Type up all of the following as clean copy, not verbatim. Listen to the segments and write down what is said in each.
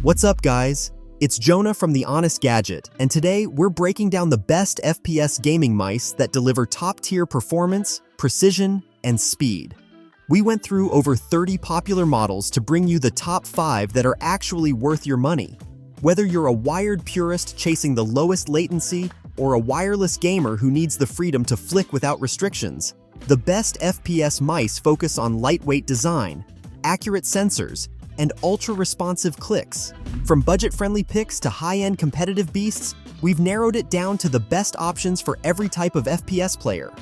What's up, guys? It's Jonah from the Honest Gadget, and today we're breaking down the best FPS gaming mice that deliver top-tier performance, precision, and speed. We went through over 30 popular models to bring you the top 5 that are actually worth your money. Whether you're a wired purist chasing the lowest latency or a wireless gamer who needs the freedom to flick without restrictions, the best FPS mice focus on lightweight design, accurate sensors, and ultra-responsive clicks. From budget-friendly picks to high-end competitive beasts, we've narrowed it down to the best options for every type of FPS player.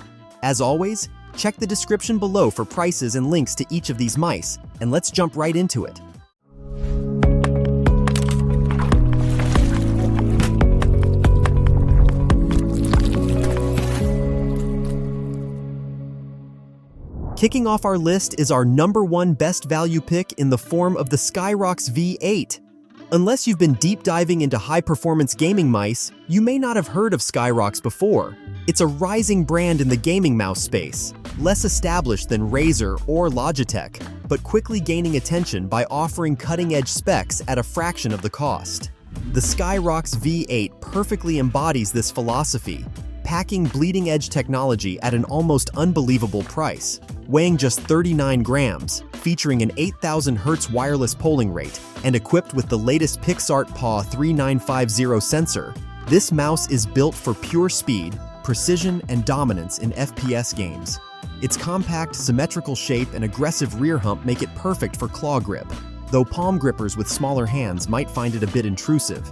As always, check the description below for prices and links to each of these mice, and let's jump right into it. Kicking off our list is our #1 best value pick in the form of the Skyrox V8. Unless you've been deep diving into high-performance gaming mice, you may not have heard of Skyrox before. It's a rising brand in the gaming mouse space, less established than Razer or Logitech, but quickly gaining attention by offering cutting-edge specs at a fraction of the cost. The Skyrox V8 perfectly embodies this philosophy, packing bleeding-edge technology at an almost unbelievable price. Weighing just 39 grams, featuring an 8000 Hz wireless polling rate, and equipped with the latest PixArt PAW 3950 sensor, this mouse is built for pure speed, precision, and dominance in FPS games. Its compact, symmetrical shape and aggressive rear hump make it perfect for claw grip, though palm grippers with smaller hands might find it a bit intrusive.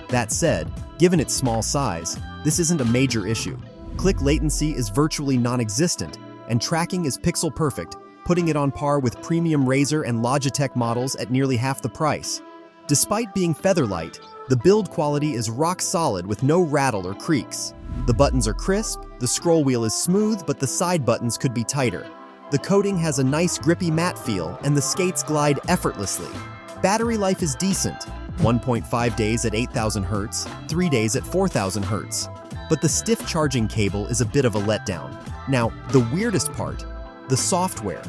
That said, given its small size, this isn't a major issue. Click latency is virtually non-existent, and tracking is pixel perfect, putting it on par with premium Razer and Logitech models at nearly half the price. Despite being featherlight, the build quality is rock solid with no rattle or creaks. The buttons are crisp, the scroll wheel is smooth, but the side buttons could be tighter. The coating has a nice grippy matte feel, and the skates glide effortlessly. Battery life is decent, 1.5 days at 8000 Hz, 3 days at 4000 Hz. But the stiff charging cable is a bit of a letdown. Now, the weirdest part, the software.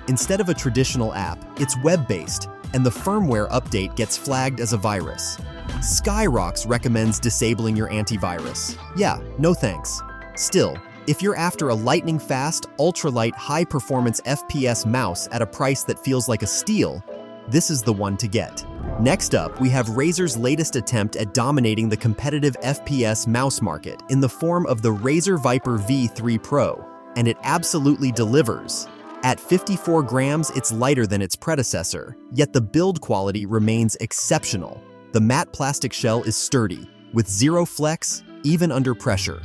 Instead of a traditional app, it's web-based, and the firmware update gets flagged as a virus. Skyrox recommends disabling your antivirus. Yeah, no thanks. Still, if you're after a lightning-fast, ultralight, high-performance FPS mouse at a price that feels like a steal, this is the one to get. Next up, we have Razer's latest attempt at dominating the competitive FPS mouse market in the form of the Razer Viper V3 Pro, and it absolutely delivers. At 54 grams, it's lighter than its predecessor, yet the build quality remains exceptional. The matte plastic shell is sturdy, with zero flex, even under pressure.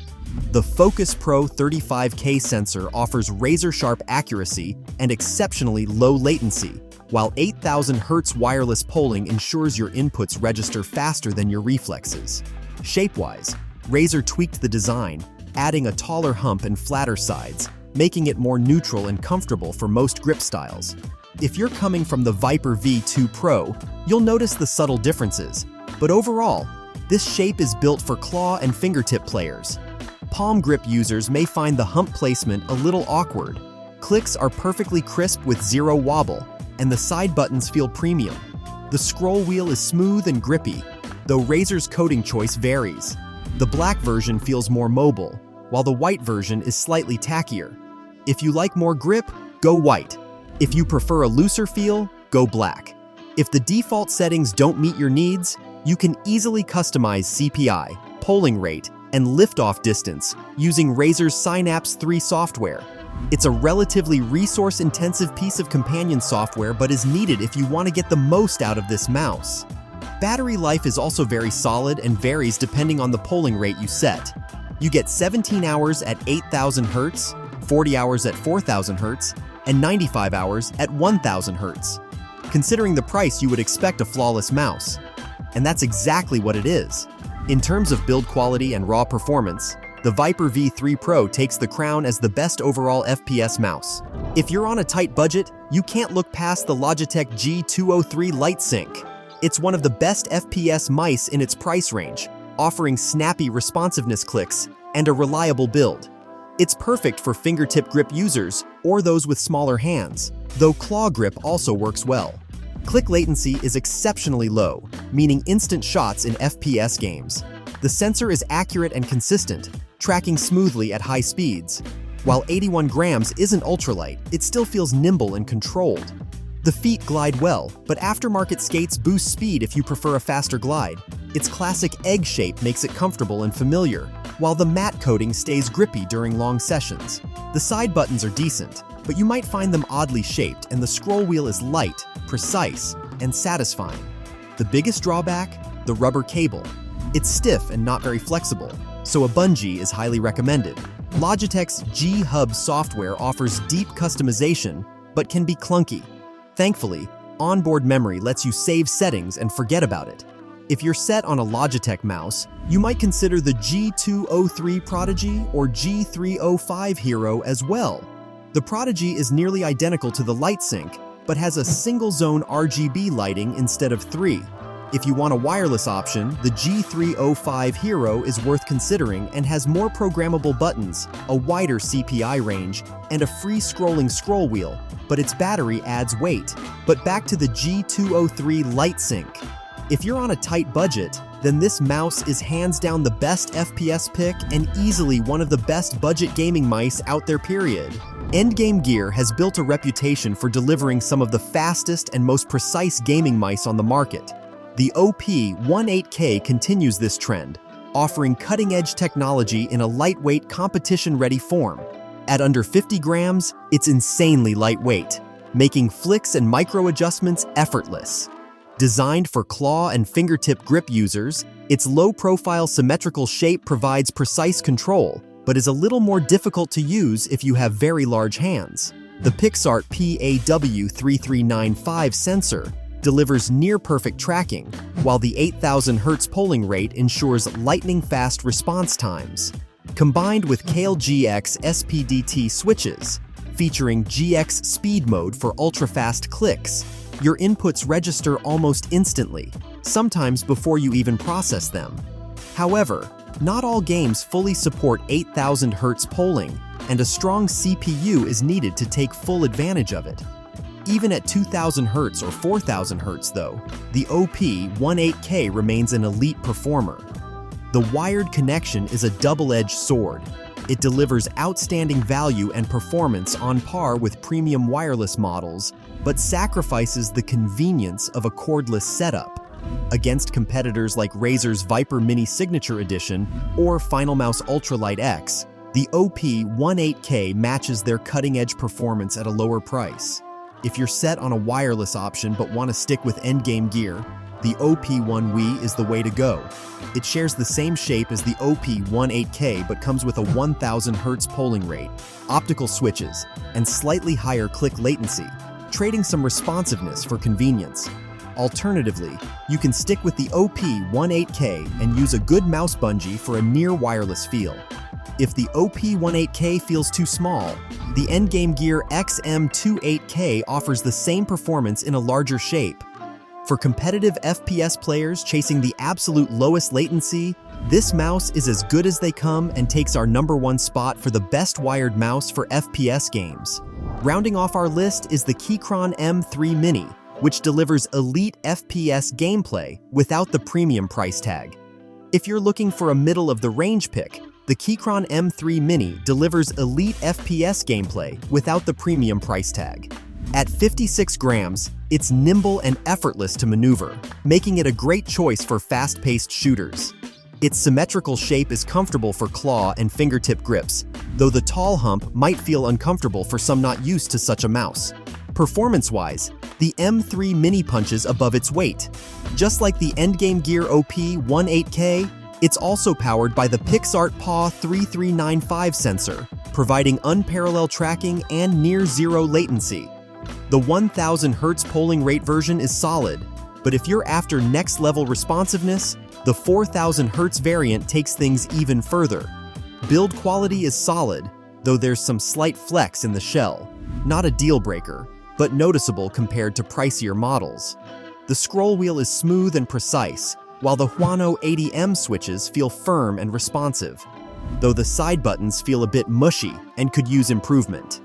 The Focus Pro 35K sensor offers razor-sharp accuracy and exceptionally low latency, while 8000 Hz wireless polling ensures your inputs register faster than your reflexes. Shape-wise, Razer tweaked the design, adding a taller hump and flatter sides, making it more neutral and comfortable for most grip styles. If you're coming from the Viper V2 Pro, you'll notice the subtle differences, but overall, this shape is built for claw and fingertip players. Palm grip users may find the hump placement a little awkward. Clicks are perfectly crisp with zero wobble, and the side buttons feel premium. The scroll wheel is smooth and grippy, though Razer's coating choice varies. The black version feels more mobile, while the white version is slightly tackier. If you like more grip, go white. If you prefer a looser feel, go black. If the default settings don't meet your needs, you can easily customize CPI, polling rate, and liftoff distance using Razer's Synapse 3 software. It's a relatively resource-intensive piece of companion software, but is needed if you want to get the most out of this mouse. Battery life is also very solid and varies depending on the polling rate you set. You get 17 hours at 8000 Hz, 40 hours at 4000 Hz, and 95 hours at 1000 Hz. Considering the price, you would expect a flawless mouse. And that's exactly what it is. In terms of build quality and raw performance, the Viper V3 Pro takes the crown as the best overall FPS mouse. If you're on a tight budget, you can't look past the Logitech G203 LightSync. It's one of the best FPS mice in its price range, offering snappy responsiveness clicks and a reliable build. It's perfect for fingertip grip users or those with smaller hands, though claw grip also works well. Click latency is exceptionally low, meaning instant shots in FPS games. The sensor is accurate and consistent, tracking smoothly at high speeds. While 81 grams isn't ultralight, it still feels nimble and controlled. The feet glide well, but aftermarket skates boost speed if you prefer a faster glide. Its classic egg shape makes it comfortable and familiar, while the matte coating stays grippy during long sessions. The side buttons are decent, but you might find them oddly shaped, and the scroll wheel is light, precise, and satisfying. The biggest drawback? The rubber cable. It's stiff and not very flexible, so a bungee is highly recommended. Logitech's G-Hub software offers deep customization, but can be clunky. Thankfully, onboard memory lets you save settings and forget about it. If you're set on a Logitech mouse, you might consider the G203 Prodigy or G305 Hero as well. The Prodigy is nearly identical to the LightSync, but has a single-zone RGB lighting instead of 3. If you want a wireless option, the G305 Hero is worth considering and has more programmable buttons, a wider CPI range, and a free-scrolling scroll wheel, but its battery adds weight. But back to the G203 LightSync. If you're on a tight budget, then this mouse is hands down the best FPS pick and easily one of the best budget gaming mice out there, period. Endgame Gear has built a reputation for delivering some of the fastest and most precise gaming mice on the market. The OP18K continues this trend, offering cutting-edge technology in a lightweight, competition-ready form. At under 50 grams, it's insanely lightweight, making flicks and micro-adjustments effortless. Designed for claw and fingertip grip users, its low-profile symmetrical shape provides precise control, but is a little more difficult to use if you have very large hands. The PixArt PAW3395 sensor delivers near-perfect tracking, while the 8,000 Hz polling rate ensures lightning-fast response times. Combined with Kale GX SPDT switches, featuring GX speed mode for ultra-fast clicks, your inputs register almost instantly, sometimes before you even process them. However, not all games fully support 8,000 Hz polling, and a strong CPU is needed to take full advantage of it. Even at 2,000 Hz or 4,000 Hz though, the OP18K remains an elite performer. The wired connection is a double-edged sword. It delivers outstanding value and performance on par with premium wireless models, but sacrifices the convenience of a cordless setup. Against competitors like Razer's Viper Mini Signature Edition or Finalmouse Ultralight X, the OP18K matches their cutting-edge performance at a lower price. If you're set on a wireless option but want to stick with endgame gear, the OP1W is the way to go. It shares the same shape as the OP18K but comes with a 1,000 Hz polling rate, optical switches, and slightly higher click latency, trading some responsiveness for convenience. Alternatively, you can stick with the OP18K and use a good mouse bungee for a near wireless feel. If the OP18K feels too small, the Endgame Gear XM28K offers the same performance in a larger shape. For competitive FPS players chasing the absolute lowest latency, this mouse is as good as they come and takes our #1 spot for the best wired mouse for FPS games. Rounding off our list is the Keychron M3 Mini, which delivers elite FPS gameplay without the premium price tag. If you're looking for a middle-of-the-range pick, the Keychron M3 Mini delivers elite FPS gameplay without the premium price tag. At 56 grams, it's nimble and effortless to maneuver, making it a great choice for fast-paced shooters. Its symmetrical shape is comfortable for claw and fingertip grips, though the tall hump might feel uncomfortable for some not used to such a mouse. Performance-wise, the M3 Mini punches above its weight. Just like the Endgame Gear OP18K, it's also powered by the PixArt PAW3395 sensor, providing unparalleled tracking and near-zero latency. The 1,000 Hz polling rate version is solid, but if you're after next-level responsiveness, the 4,000 Hz variant takes things even further. Build quality is solid, though there's some slight flex in the shell. Not a deal-breaker, but noticeable compared to pricier models. The scroll wheel is smooth and precise, while the Huano 80M switches feel firm and responsive, though the side buttons feel a bit mushy and could use improvement.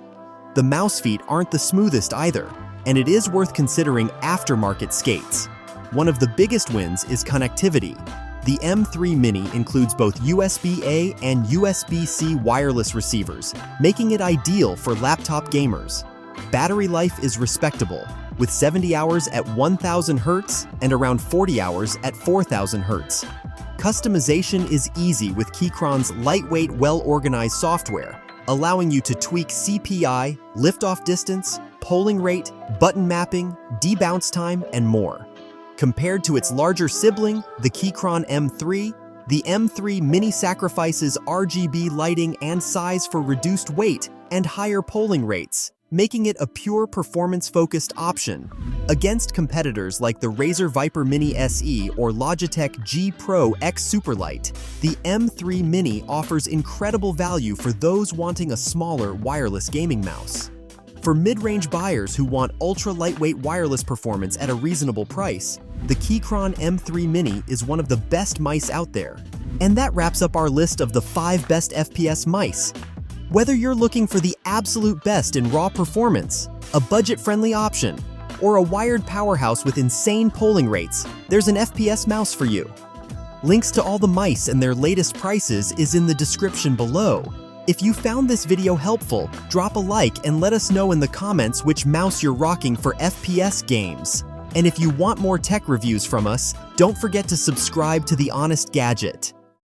The mouse feet aren't the smoothest either, and it is worth considering aftermarket skates. One of the biggest wins is connectivity. The M3 Mini includes both USB-A and USB-C wireless receivers, making it ideal for laptop gamers. Battery life is respectable, with 70 hours at 1000 Hz and around 40 hours at 4000 Hz. Customization is easy with Keychron's lightweight, well-organized software, allowing you to tweak CPI, liftoff distance, polling rate, button mapping, debounce time, and more. Compared to its larger sibling, the Keychron M3, the M3 Mini sacrifices RGB lighting and size for reduced weight and higher polling rates, making it a pure performance-focused option. Against competitors like the Razer Viper Mini SE or Logitech G Pro X Superlight, the M3 Mini offers incredible value for those wanting a smaller wireless gaming mouse. For mid-range buyers who want ultra-lightweight wireless performance at a reasonable price, the Keychron M3 Mini is one of the best mice out there. And that wraps up our list of the 5 best FPS mice. Whether you're looking for the absolute best in raw performance, a budget-friendly option, or a wired powerhouse with insane polling rates, there's an FPS mouse for you. Links to all the mice and their latest prices is in the description below. If you found this video helpful, drop a like and let us know in the comments which mouse you're rocking for FPS games. And if you want more tech reviews from us, don't forget to subscribe to the Honest Gadget.